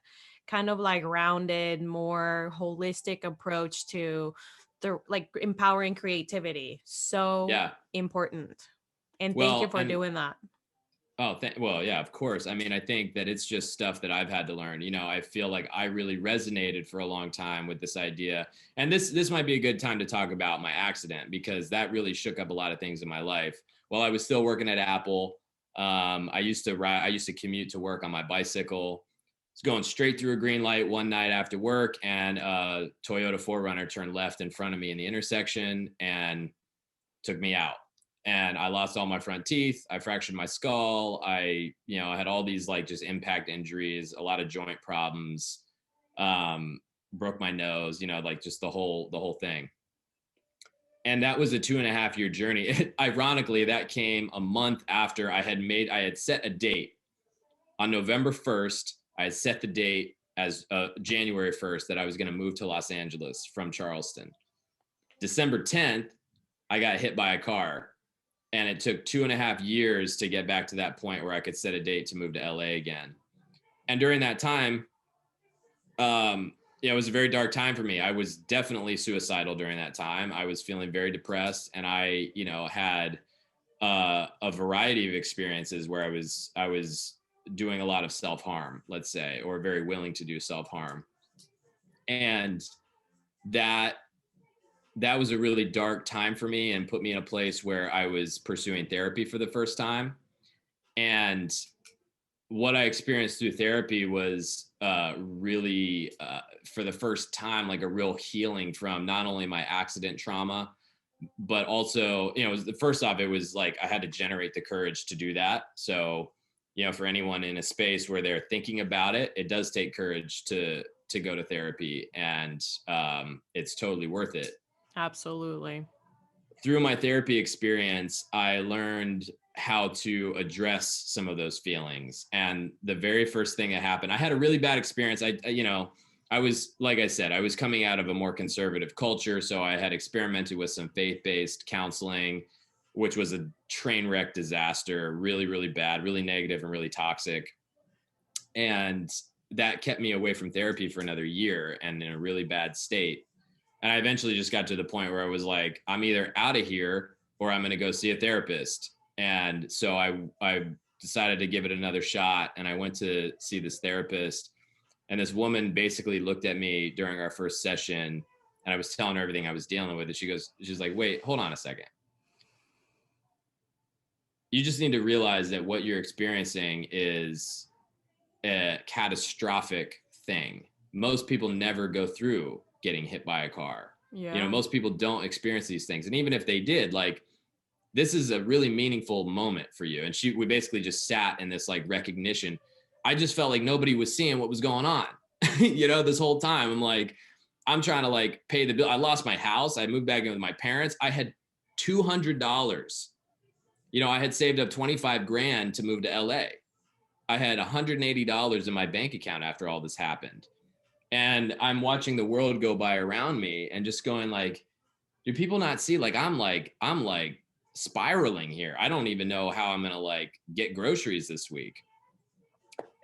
kind of like rounded, more holistic approach to the like empowering creativity. So important. And thank you for doing that. Oh, well, yeah, of course. I mean, I think that it's just stuff that I've had to learn. I feel like I really resonated for a long time with this idea. And this might be a good time to talk about my accident, because that really shook up a lot of things in my life. While I was still working at Apple, I used to commute to work on my bicycle. I was going straight through a green light one night after work, and a Toyota 4Runner turned left in front of me in the intersection and took me out. And I lost all my front teeth. I fractured my skull. I had all these like just impact injuries, a lot of joint problems, broke my nose, like just the whole thing. And that was a 2.5-year journey. Ironically, that came a month after I had set a date On November 1st, I had set the date as January 1st that I was going to move to Los Angeles from Charleston. December 10th, I got hit by a car, and it took 2.5 years to get back to that point where I could set a date to move to LA again. And during that time, it was a very dark time for me. I was definitely suicidal during that time. I was feeling very depressed, and I, had a variety of experiences where I was doing a lot of self-harm, let's say, or very willing to do self-harm. And that was a really dark time for me and put me in a place where I was pursuing therapy for the first time. And what I experienced through therapy was really, for the first time, like a real healing from not only my accident trauma, but also, first off, it was like I had to generate the courage to do that. So, for anyone in a space where they're thinking about it, it does take courage to go to therapy, and it's totally worth it. Absolutely. Through my therapy experience, I learned how to address some of those feelings. And the very first thing that happened, I had a really bad experience. I was, like I said, I was coming out of a more conservative culture. So I had experimented with some faith-based counseling, which was a train wreck disaster, really, really bad, really negative and really toxic. And that kept me away from therapy for another year and in a really bad state. And I eventually just got to the point where I was like, I'm either out of here or I'm going to go see a therapist. And so I decided to give it another shot. And I went to see this therapist. And this woman basically looked at me during our first session, and I was telling her everything I was dealing with. And she's like, wait, hold on a second. You just need to realize that what you're experiencing is a catastrophic thing. Most people never go through getting hit by a car. Yeah. Most people don't experience these things. And even if they did, like, this is a really meaningful moment for you. And we basically just sat in this like recognition. I just felt like nobody was seeing what was going on, this whole time. I'm like, I'm trying to like pay the bill. I lost my house. I moved back in with my parents. I had $200. I had saved up 25 grand to move to LA. I had $180 in my bank account after all this happened. And I'm watching the world go by around me and just going like, do people not see, like, I'm spiraling here. I don't even know how I'm going to like get groceries this week.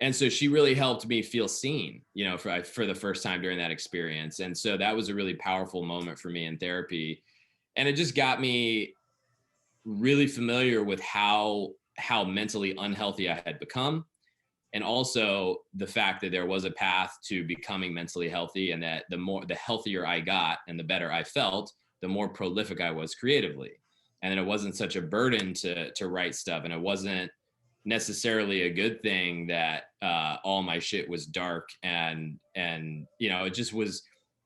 And so she really helped me feel seen, for the first time during that experience. And so that was a really powerful moment for me in therapy. And it just got me really familiar with how mentally unhealthy I had become. And also the fact that there was a path to becoming mentally healthy, and that the healthier I got and the better I felt, the more prolific I was creatively. And then it wasn't such a burden to write stuff. And it wasn't necessarily a good thing that all my shit was dark. And it just was,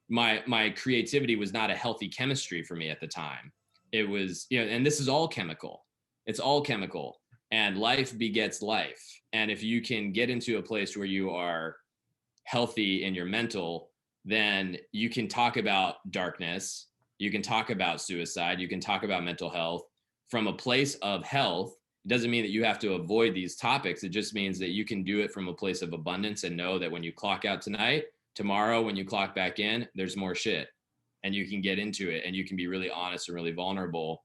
my creativity was not a healthy chemistry for me at the time. It was, and this is all chemical. It's all chemical. And life begets life. And if you can get into a place where you are healthy in your mental, then you can talk about darkness. You can talk about suicide. You can talk about mental health from a place of health. It doesn't mean that you have to avoid these topics. It just means that you can do it from a place of abundance and know that when you clock out tonight, tomorrow, when you clock back in, there's more shit, and you can get into it, and you can be really honest and really vulnerable,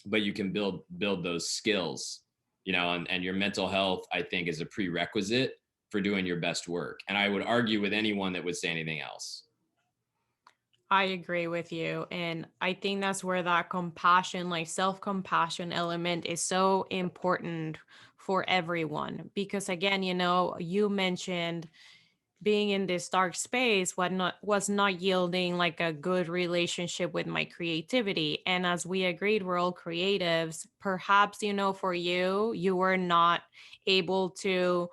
but you can build those skills, and your mental health, I think, is a prerequisite for doing your best work. And I would argue with anyone that would say anything else. I agree with you. And I think that's where that compassion, like self-compassion element is so important for everyone. Because again, you mentioned being in this dark space was not yielding like a good relationship with my creativity. And as we agreed, we're all creatives. Perhaps, for you were not able to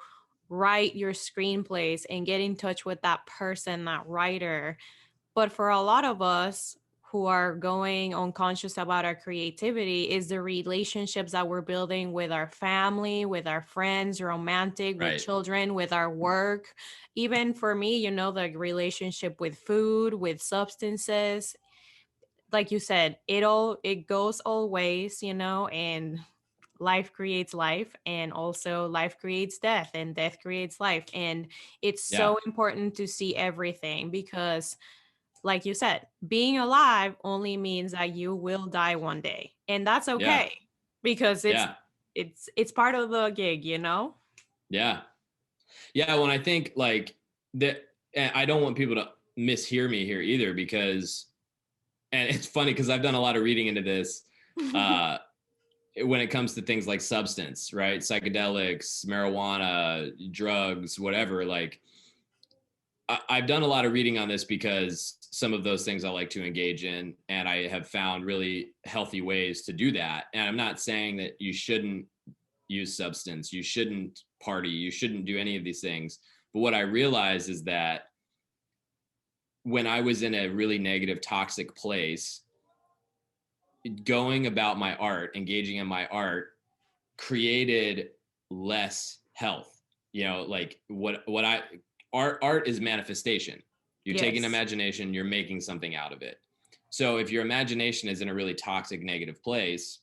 write your screenplays and get in touch with that person, that writer. But for a lot of us who are going unconscious about our creativity is the relationships that we're building with our family, with our friends, romantic, Right. with children, with our work. Even for me, the relationship with food, with substances. Like you said, it goes all ways, and life creates life, and also life creates death, and death creates life. And it's Yeah. so important to see everything, because like you said, being alive only means that you will die one day, and that's Yeah. okay, because Yeah. it's part of the gig, you know? Yeah. Yeah. When I think like that, and I don't want people to mishear me here either, because, and it's funny because I've done a lot of reading into this when it comes to things like substance, right? Psychedelics, marijuana, drugs, whatever. Like, I've done a lot of reading on this because some of those things I like to engage in, and I have found really healthy ways to do that. And I'm not saying that you shouldn't use substance, you shouldn't party, you shouldn't do any of these things. But what I realized is that when I was in a really negative, toxic place, going about my art, engaging in my art, created less health. You know, like what I art is manifestation. You take an Yes. imagination, you're making something out of it. So if your imagination is in a really toxic, negative place,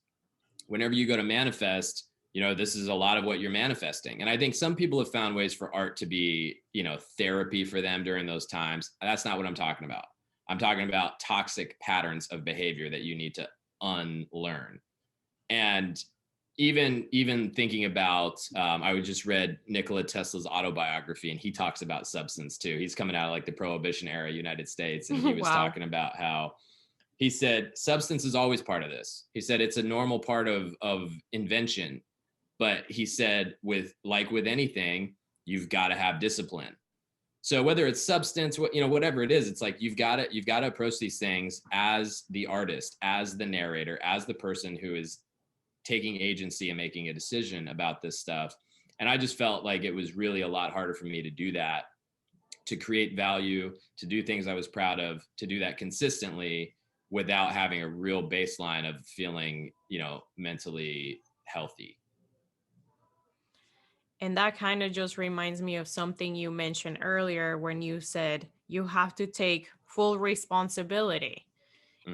whenever you go to manifest, you know, this is a lot of what you're manifesting. And I think some people have found ways for art to be, you know, therapy for them during those times. That's not what I'm talking about. I'm talking about toxic patterns of behavior that you need to unlearn. And even thinking about, I just read Nikola Tesla's autobiography, and he talks about substance too. He's coming out of like the Prohibition era United States, and he was Wow. talking about how he said substance is always part of this. He said it's a normal part of invention, but he said with anything, you've got to have discipline. So whether it's substance, you know, whatever it is, it's like you've got to approach these things as the artist, as the narrator, as the person who is taking agency and making a decision about this stuff. And I just felt like it was really a lot harder for me to do that, to create value, to do things I was proud of, to do that consistently without having a real baseline of feeling, you know, mentally healthy. And that kind of just reminds me of something you mentioned earlier when you said you have to take full responsibility.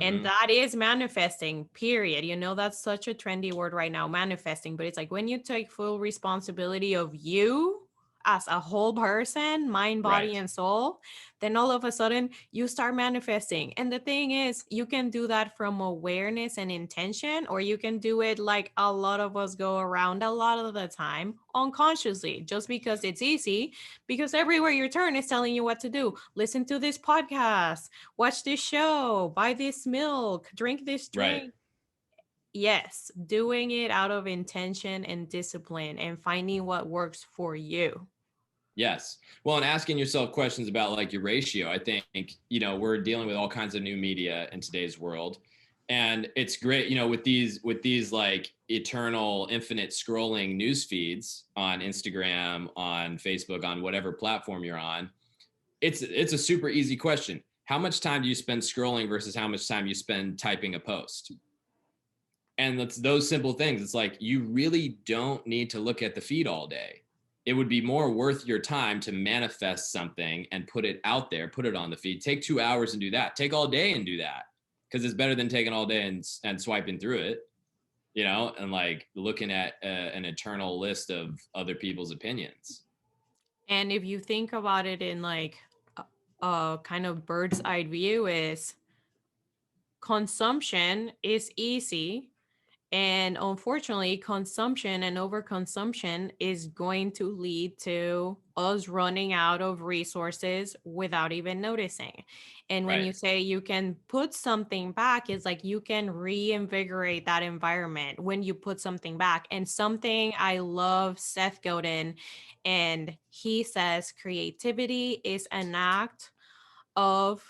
And Mm-hmm. that is manifesting, period. You know, that's such a trendy word right now, manifesting. But it's like when you take full responsibility of you as a whole person, mind, body, Right. and soul, then all of a sudden you start manifesting. And the thing is, you can do that from awareness and intention, or you can do it like a lot of us go around a lot of the time unconsciously, just because it's easy, because everywhere you turn is telling you what to do. Listen to this podcast, watch this show, buy this milk, drink this Right. drink. Yes, doing it out of intention and discipline and finding what works for you. Yes. Well, and asking yourself questions about like your ratio. I think, you know, we're dealing with all kinds of new media in today's world. And it's great, you know, with these like eternal, infinite scrolling news feeds on Instagram, on Facebook, on whatever platform you're on. It's a super easy question. How much time do you spend scrolling versus how much time you spend typing a post? And it's those simple things. It's like you really don't need to look at the feed all day. It would be more worth your time to manifest something and put it out there, put it on the feed. Take 2 hours and do that. Take all day and do that, because it's better than taking all day and swiping through it, you know, and like looking at an eternal list of other people's opinions. And if you think about it in like a kind of bird's eye view, is consumption is easy. And unfortunately, consumption and overconsumption is going to lead to us running out of resources without even noticing. And when Right. you say you can put something back, it's like you can reinvigorate that environment when you put something back. And something I love Seth Godin, and he says creativity is an act of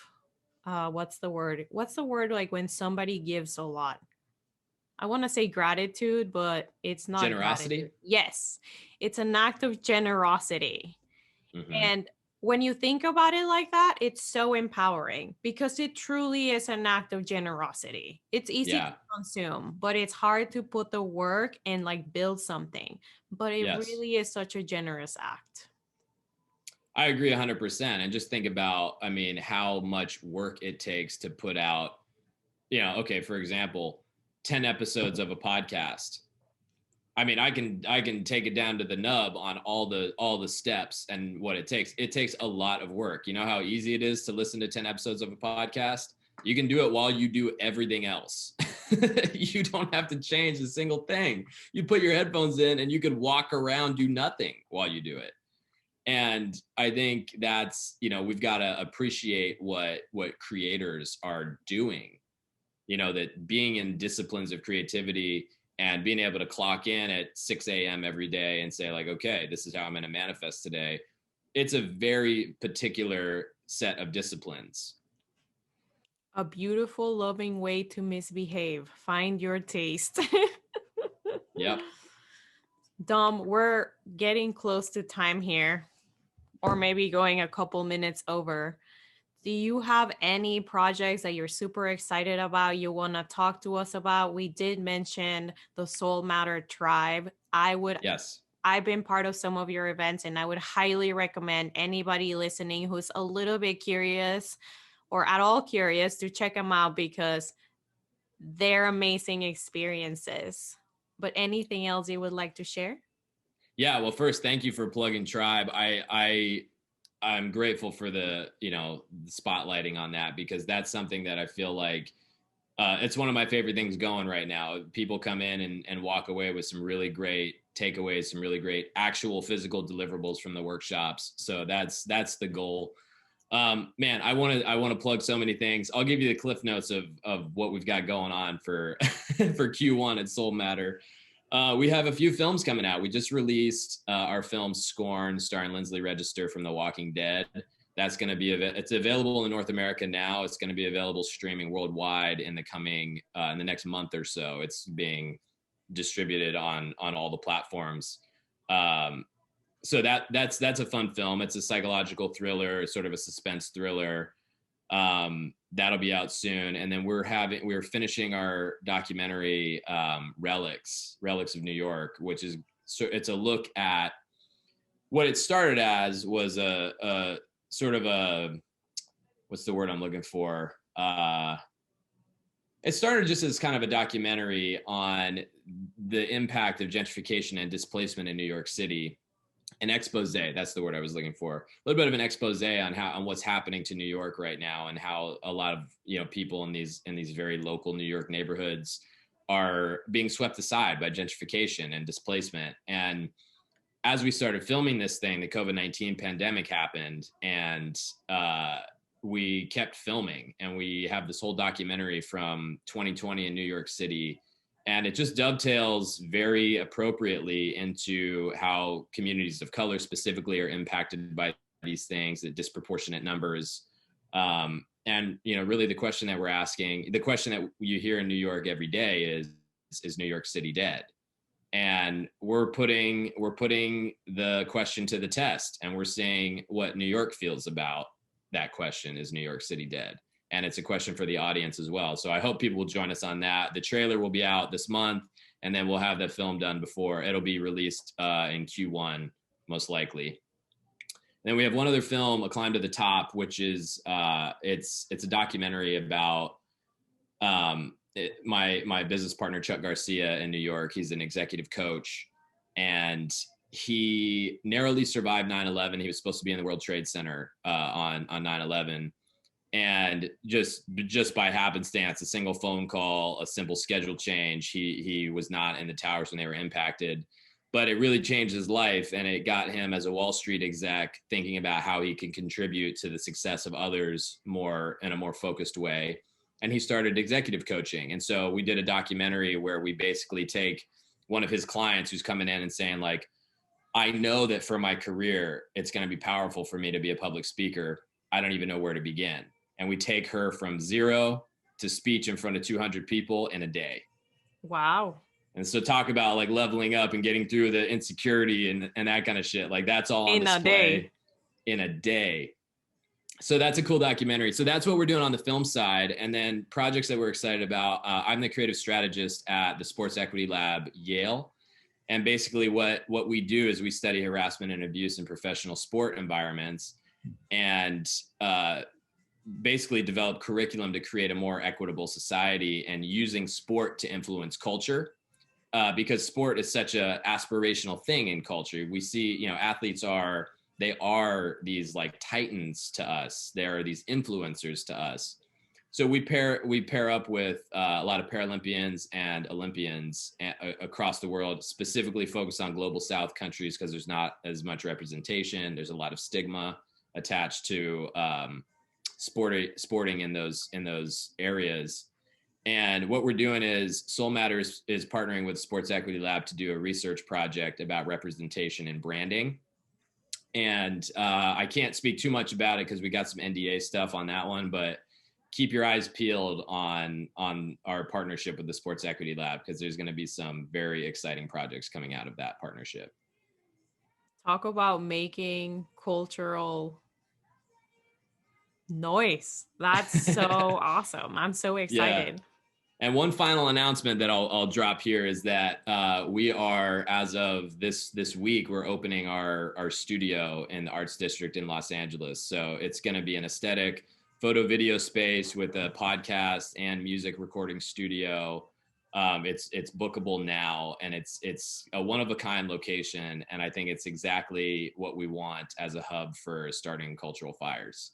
what's the word? What's the word like when somebody gives a lot? I want to say gratitude, but it's not gratitude. Generosity. Yes, it's an act of generosity. Mm-hmm. And when you think about it like that, it's so empowering because it truly is an act of generosity. It's easy to Yeah. consume, but it's hard to put the work and like build something. But it Yes. really is such a generous act. I agree 100%. And just think about, I mean, how much work it takes to put out, you know, okay, for example, 10 episodes of a podcast. I mean, I can take it down to the nub on all the steps and what it takes. It takes a lot of work. You know how easy it is to listen to 10 episodes of a podcast? You can do it while you do everything else. You don't have to change a single thing. You put your headphones in and you could walk around, do nothing while you do it. And I think that's, we've got to appreciate what creators are doing, that being in disciplines of creativity and being able to clock in at 6 a.m. every day and say like, okay, this is how I'm going to manifest today. It's a very particular set of disciplines. A beautiful, loving way to misbehave. Find your taste. Yep. Dom, we're getting close to time here, or maybe going a couple minutes over. Do you have any projects that you're super excited about, you want to talk to us about? We did mention the Soul Matter Tribe. Yes. I've been part of some of your events, and I would highly recommend anybody listening who's a little bit curious or at all curious to check them out, because they're amazing experiences. But anything else you would like to share? Yeah, well, first, thank you for plugging Tribe. I'm grateful for the spotlighting on that, because that's something that I feel like it's one of my favorite things going right now. People come in and walk away with some really great takeaways, some really great actual physical deliverables from the workshops. So that's the goal. Man, I want to plug so many things. I'll give you the cliff notes of what we've got going on for for Q1 at Soul Matter. We have a few films coming out. We just released our film Scorn, starring Lindsley Register from The Walking Dead. That's going to be it's available in North America now. It's going to be available streaming worldwide in the next month or so. It's being distributed on all the platforms. So that's a fun film. It's a psychological thriller, sort of a suspense thriller. That'll be out soon. And then we're finishing our documentary, Relics of New York, which is, so it's a look at what it started as was a sort of a, what's the word I'm looking for? It started just as kind of a documentary on the impact of gentrification and displacement in New York City. An expose, that's the word I was looking for. A little bit of an expose on what's happening to New York right now, and how a lot of people in these very local New York neighborhoods are being swept aside by gentrification and displacement. And as we started filming this thing, the COVID-19 pandemic happened, and we kept filming, and we have this whole documentary from 2020 in New York City. And it just dovetails very appropriately into how communities of color specifically are impacted by these things, the disproportionate numbers. And, really the question that we're asking, the question that you hear in New York every day is New York City dead? And we're putting the question to the test, and we're seeing what New York feels about that question: is New York City dead? And it's a question for the audience as well. So I hope people will join us on that. The trailer will be out this month, and then we'll have the film done before. It'll be released in Q1, most likely. And then we have one other film, A Climb to the Top, which is it's a documentary about my business partner, Chuck Garcia, in New York. He's an executive coach, and he narrowly survived 9/11. He was supposed to be in the World Trade Center on 9/11. And just by happenstance, a single phone call, a simple schedule change, he was not in the towers when they were impacted. But it really changed his life, and it got him, as a Wall Street exec, thinking about how he can contribute to the success of others in a more focused way. And he started executive coaching. And so we did a documentary where we basically take one of his clients who's coming in and saying, like, I know that for my career, it's going to be powerful for me to be a public speaker. I don't even know where to begin. And we take her from zero to speech in front of 200 people in a day. Wow. And so talk about like leveling up and getting through the insecurity and that kind of shit. Like that's all on display in a day. So that's a cool documentary. So that's what we're doing on the film side. And then projects that we're excited about. I'm the creative strategist at the Sports Equity Lab, Yale. And basically what we do is we study harassment and abuse in professional sport environments, and basically develop curriculum to create a more equitable society, and using sport to influence culture. because sport is such a aspirational thing in culture. We see, you know, athletes are these like titans to us. They're these influencers to us. So we pair up with a lot of Paralympians and Olympians across the world, specifically focused on global South countries because there's not as much representation. There's a lot of stigma attached to sporting in those areas. And what we're doing is Soul Matters is partnering with Sports Equity Lab to do a research project about representation and branding. And I can't speak too much about it because we got some NDA stuff on that one, but keep your eyes peeled on our partnership with the Sports Equity Lab, because there's going to be some very exciting projects coming out of that partnership. Talk about making cultural noise. That's so awesome. I'm so excited. Yeah. And one final announcement that I'll drop here is that we are, as of this week, we're opening our studio in the Arts District in Los Angeles. So it's going to be an aesthetic photo video space with a podcast and music recording studio. It's bookable now, and it's a one-of-a-kind location, and I think it's exactly what we want as a hub for starting cultural fires.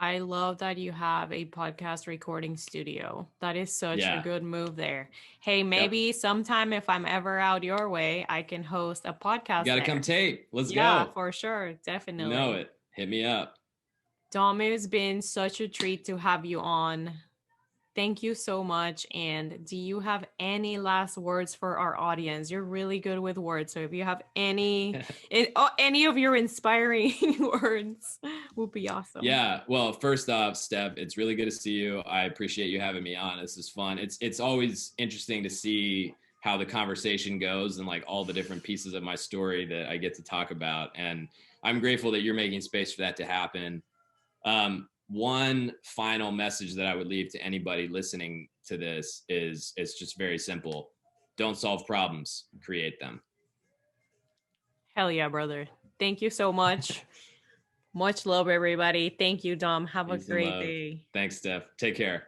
I love that you have a podcast recording studio. That is such a good move there. Hey, maybe sometime if I'm ever out your way, I can host a podcast. You got to come tape. Let's go. Yeah, for sure. Definitely. You know it. Hit me up. Dom, it's been such a treat to have you on. Thank you so much. And do you have any last words for our audience? You're really good with words. So if you have any of your inspiring words, would be awesome. Yeah. Well, first off, Steph, it's really good to see you. I appreciate you having me on. This is fun. It's always interesting to see how the conversation goes and like all the different pieces of my story that I get to talk about. And I'm grateful that you're making space for that to happen. One final message that I would leave to anybody listening to this is it's just very simple. Don't solve problems, create them. Hell yeah, brother. Thank you so much. Much love, everybody. Thank you, Dom. Have a great day. Thanks, Steph. Take care.